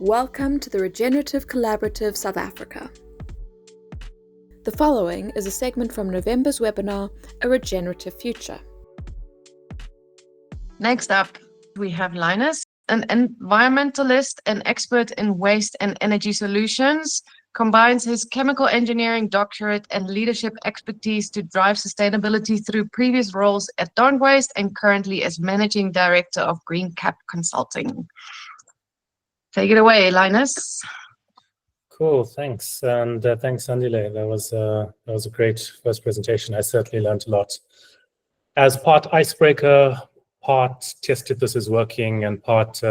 Welcome to the Regenerative Collaborative South Africa. The following is a segment from November's webinar, A Regenerative Future. Next up, we have Linus, an environmentalist and expert in waste and energy solutions, combines his chemical engineering doctorate and leadership expertise to drive sustainability through previous roles at Don't Waste and currently as Managing Director of Green Cap Consulting. Take it away, Linus. Cool, thanks. And thanks, Andile. That was a great first presentation. I certainly learned a lot. As part icebreaker, part test if this is working, and part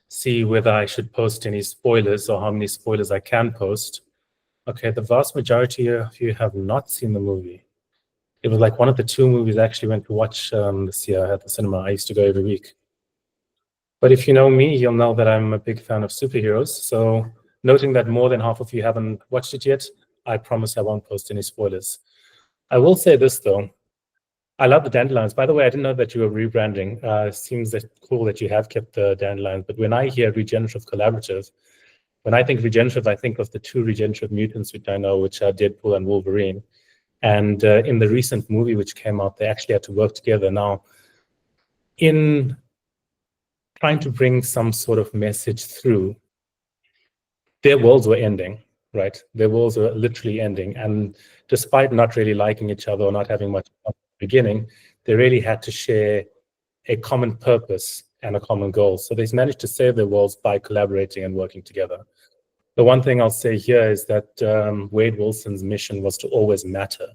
see whether I should post any spoilers or how many spoilers I can post. Okay, the vast majority of you have not seen the movie. It was like one of the two movies I actually went to watch this year at the cinema. I used to go every week. But if you know me, you'll know that I'm a big fan of superheroes. So noting that more than half of you haven't watched it yet, I promise I won't post any spoilers. I will say this, though. I love the dandelions. By the way, I didn't know that you were rebranding. It seems that cool that you have kept the dandelions. But when I hear Regenerative Collaborative, when I think regenerative, I think of the two regenerative mutants, which I know, which are Deadpool and Wolverine. And in the recent movie which came out, they actually had to work together. Now, in trying to bring some sort of message through, their worlds were ending, right? Their worlds were literally ending. And despite not really liking each other or not having much at the beginning, they really had to share a common purpose and a common goal. So they managed to save their worlds by collaborating and working together. The one thing I'll say here is that Wade Wilson's mission was to always matter.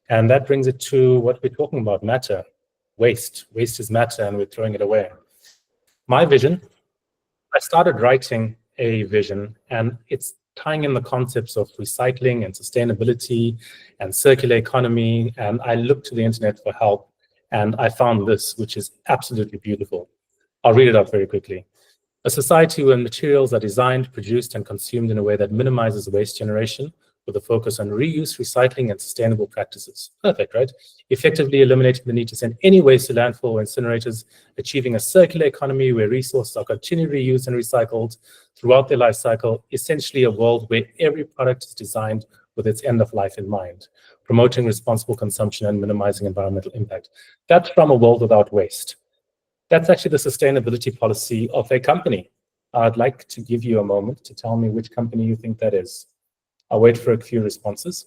And that brings it to what we're talking about, matter. Waste. Waste is matter, and we're throwing it away. My vision, I started writing a vision, and it's tying in the concepts of recycling and sustainability and circular economy. And I looked to the internet for help, and I found this, which is absolutely beautiful. I'll read it out very quickly. A society where materials are designed, produced, and consumed in a way that minimizes waste generation with a focus on reuse, recycling, and sustainable practices. Perfect, right? Effectively eliminating the need to send any waste to landfill or incinerators, achieving a circular economy where resources are continually reused and recycled throughout their life cycle, essentially a world where every product is designed with its end of life in mind, promoting responsible consumption and minimizing environmental impact. That's from a world without waste. That's actually the sustainability policy of a company. I'd like to give you a moment to tell me which company you think that is. I'll wait for a few responses.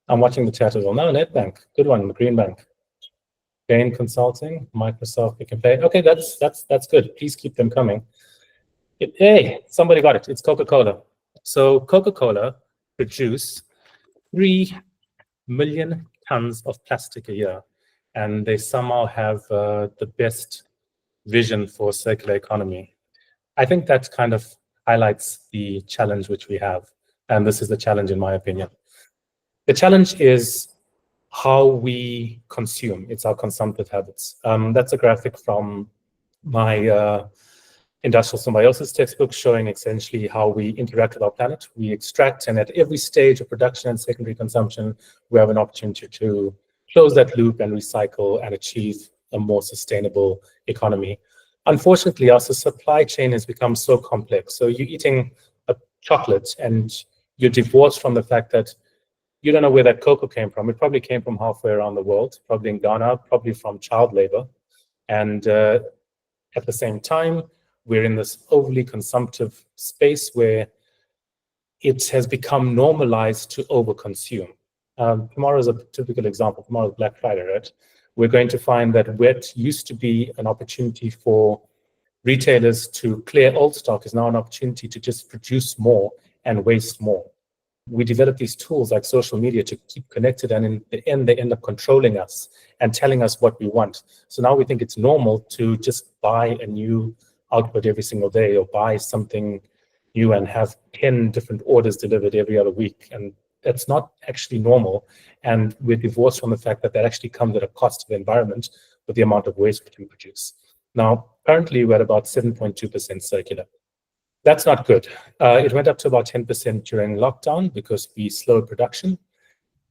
I'm watching the chat as well. No, NetBank, good one, the Green Bank. Bain Consulting, Microsoft, Pick and Pay. Okay, that's good. Please keep them coming. Hey, somebody got it. It's Coca-Cola. So Coca-Cola produce 3 million tons of plastic a year, and they somehow have the best vision for circular economy. I think that kind of highlights the challenge which we have, and this is the challenge in my opinion. The challenge is how we consume. It's our consumptive habits. That's a graphic from my industrial symbiosis textbook showing essentially how we interact with our planet. We extract, and at every stage of production and secondary consumption, we have an opportunity to close that loop and recycle and achieve a more sustainable economy. Unfortunately, our supply chain has become so complex. So you're eating a chocolate and you're divorced from the fact that you don't know where that cocoa came from. It probably came from halfway around the world, probably in Ghana, probably from child labor. And at the same time, we're in this overly consumptive space where it has become normalized to overconsume. Tomorrow is a typical example. Tomorrow is Black Friday, right? We're going to find that what used to be an opportunity for retailers to clear old stock is now an opportunity to just produce more and waste more. We develop these tools like social media to keep connected, and in the end, they end up controlling us and telling us what we want. So now we think it's normal to just buy a new output every single day or buy something new and have 10 different orders delivered every other week. And that's not actually normal. And we're divorced from the fact that that actually comes at a cost to the environment with the amount of waste we produce. Now, currently, we're at about 7.2% circular. That's not good. It went up to about 10% during lockdown because we slowed production.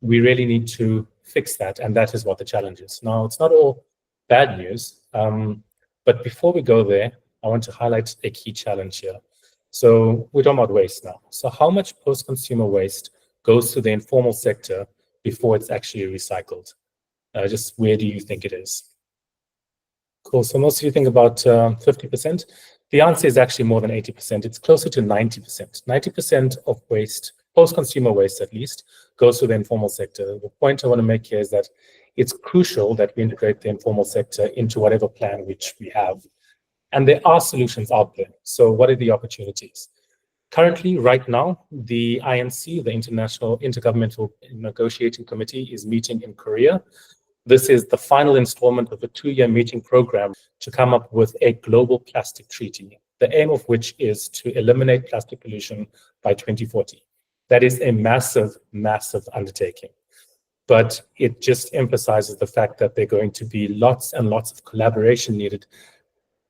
We really need to fix that, and that is what the challenge is. Now, it's not all bad news, but before we go there, I want to highlight a key challenge here. So we're talking about waste now. So how much post-consumer waste goes to the informal sector before it's actually recycled? Just where do you think it is? Cool. So most of you think about 50%. The answer is actually more than 80%. It's closer to 90%. 90% of waste, post-consumer waste at least, goes to the informal sector. The point I want to make here is that it's crucial that we integrate the informal sector into whatever plan which we have. And there are solutions out there. So what are the opportunities? Currently, right now, the INC, the International Intergovernmental Negotiating Committee, is meeting in Korea. This is the final installment of a 2-year meeting program to come up with a global plastic treaty, the aim of which is to eliminate plastic pollution by 2040. That is a massive, massive undertaking. But it just emphasizes the fact that there are going to be lots and lots of collaboration needed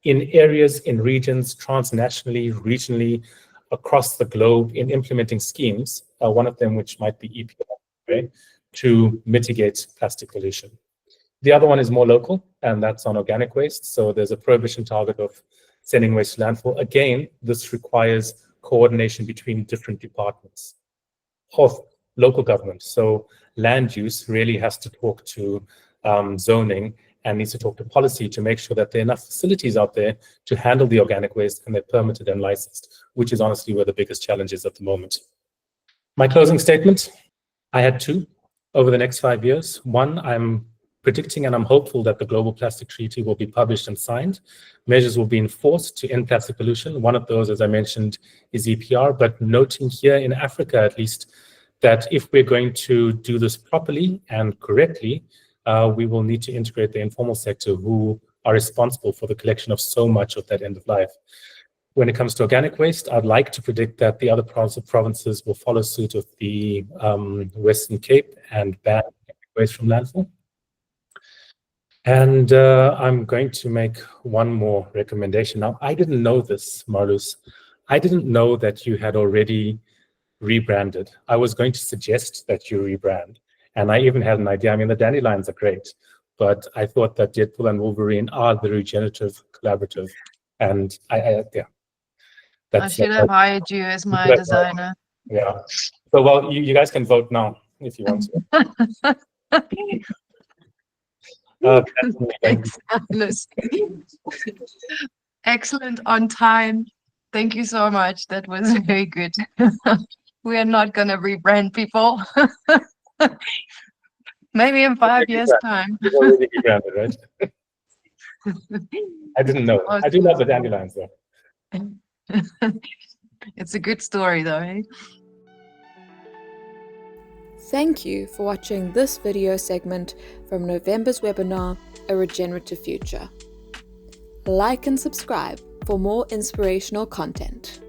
in areas, in regions, transnationally, regionally, across the globe in implementing schemes, one of them which might be EPR, right, to mitigate plastic pollution. The other one is more local, and that's on organic waste. So there's a prohibition target of sending waste to landfill. Again, this requires coordination between different departments of local government. So land use really has to talk to zoning and needs to talk to policy to make sure that there are enough facilities out there to handle the organic waste and they're permitted and licensed, which is honestly where the biggest challenge is at the moment. My closing statement, I had 2 over the next 5 years. One, I'm predicting and I'm hopeful that the Global Plastic Treaty will be published and signed. Measures will be enforced to end plastic pollution. One of those, as I mentioned, is EPR, but noting here in Africa at least, that if we're going to do this properly and correctly, we will need to integrate the informal sector who are responsible for the collection of so much of that end of life. When it comes to organic waste, I'd like to predict that the other provinces will follow suit of the Western Cape and ban waste from landfill. And I'm going to make one more recommendation. Now, I didn't know this, Marlus. I didn't know that you had already rebranded. I was going to suggest that you rebrand. And I even had an idea. I mean, the dandelions are great, but I thought that Deadpool and Wolverine are the regenerative collaborative. And yeah. I should have hired you as my designer. Yeah. So, well, you guys can vote now if you want to. Excellent on time. Thank you so much. That was very good. We are not going to rebrand people. Maybe in 5 years' time. You've already rebranded, right? I didn't know. Awesome. I do love the dandelions, though. It's a good story, though. Eh? Thank you for watching this video segment from November's webinar, A Regenerative Future. Like and subscribe for more inspirational content.